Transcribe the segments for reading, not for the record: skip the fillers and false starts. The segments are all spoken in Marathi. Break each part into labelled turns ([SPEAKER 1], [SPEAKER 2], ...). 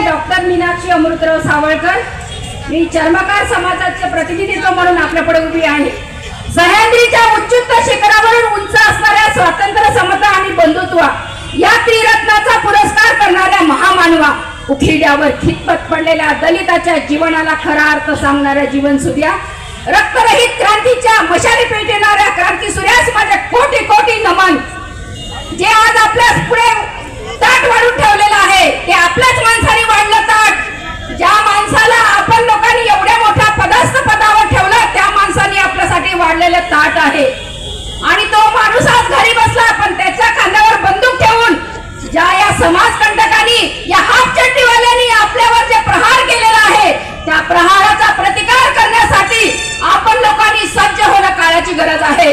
[SPEAKER 1] डॉक्टर मीनाक्षी अमृतराव सावळकर। मी चर्मकार समाजाचे प्रतिनिधित्व म्हणून आपल्या पुढे उभी आहे। सह्याद्रीच्या उच्चुत्त शिखरावरून उंच असणाऱ्या स्वातंत्र्य, समता आणि बंधुत्व या त्रिरत्नाचा पुरस्कार करणाऱ्या महामानवा, उखिड्यावर खितपत पडलेल्या दलिताच्या जीवनाला खरा अर्थ सांगणाऱ्या जीवनसूर्या, रक्तरहित क्रांतीच्या मशाली पेटणाऱ्या क्रांती सूर्यास माझे कोटी कोटी नमन। जे आज आपल्या पुढे ताट वाढून ठेवलेलं आहे ते आपल्याच माणसाने वाढलं ताट। ज्या माणसाला आपण लोकांनी एवढ्या मोठ्या पदास्थ पदावर ठेवलं त्या माणसाने आपल्यासाठी वाढलेलं ताट आहे। आणि तो माणूस आज घरी बसला, पण त्याच्या खांद्यावर बंदूक ठेवून ज्या या समाजकंटकांनी, या हाफ चड्डीवाल्यांनी आपल्यावर जे प्रहार केलेला आहे त्या प्रहाराचा प्रतिकार करण्यासाठी आपण लोकांनी सज्ज होणं काळाची गरज आहे।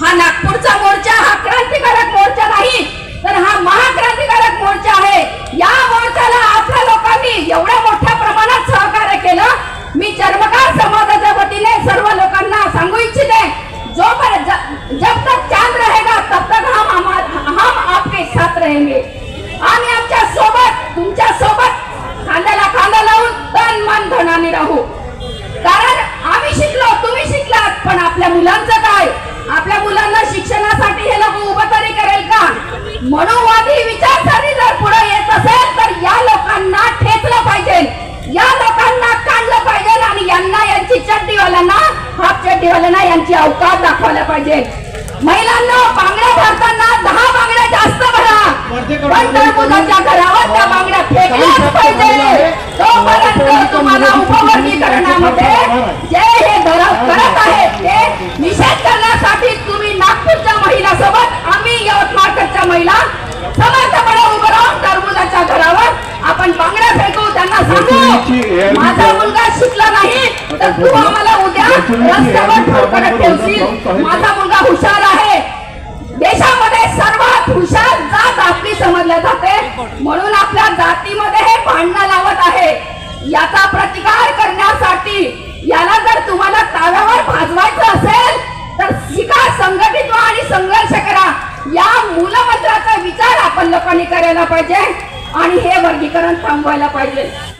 [SPEAKER 1] हा नागपूरचा मोर्चा हा क्रांतिकारक मोर्चा नाही, तर हा महाक्रांतिकारक मोर्चा आहे। या मोर्चाला आपल्या लोकांनी एवढ्या मोठ्या प्रमाणात सहकार्य केलं। मी चर्मकार समाजाच्या वतीने सर्व लोकांना सांगू इच्छिते, जब तक चांद रहेगा तब तक हम आपके साथ रहेंगे। आम्ही आमच्या सोबत, तुमच्या सोबत खांद्याला खांदा लावून तन मन धनाने राहू। कारण आम्ही शिकलो, तुम्ही शिकलात, पण आपल्या मुलांचं काय? आपल्या मुलांना शिक्षणासाठी हे लोक उभं तरी करेल का? मनोवादी विचारसरणी जर पुढे येत असेल तर या लोकांना ठेचलं पाहिजे, या लोकांना काढलं पाहिजे आणि यांना, यांची चड्डीवाल्यांना, हाफ चड्डीवाल्यांना यांची अवकाश दाखवायला पाहिजे। महिलांना बांगड्या भरताना 10 बांगड्या जास्त भरा, पण टरबुजाच्या घरावर त्या बांगड्या फेकल्याच पाहिजे। तोपर्यंत तुम्हाला उपवर्गीकरणामध्ये जे हे करत आहेत ते निषेध करण्यासाठी तुम्ही नागपूरच्या महिला सोबत, आम्ही यवतमाळच्या महिला समाजापुढे उभं राहून टरबुजाच्या घरावर आपण बांगड्या फेकू, त्यांना सांगू माझा मुलगा शिकला नाही तर तू आम्हाला उद्या रस्त्यावर ठोकरत ठेवशील। माझा मुलगा हुशार आहे। देशामध्ये सर्वात हुशार जात आपली समजल्या जाते, म्हणून आपल्या जातीमध्ये हे भांडण लावत आहे। याचा प्रतिकार करण्यासाठी याला जर तुम्हाला ताव्यावर भाजवायचं असेल तर शिका, संघटित व्हा आणि संघर्ष करा। या मूलमंत्राचा विचार आपण लोकांनी करायला पाहिजे आणि हे वर्गीकरण थांबवायला पाहिजे।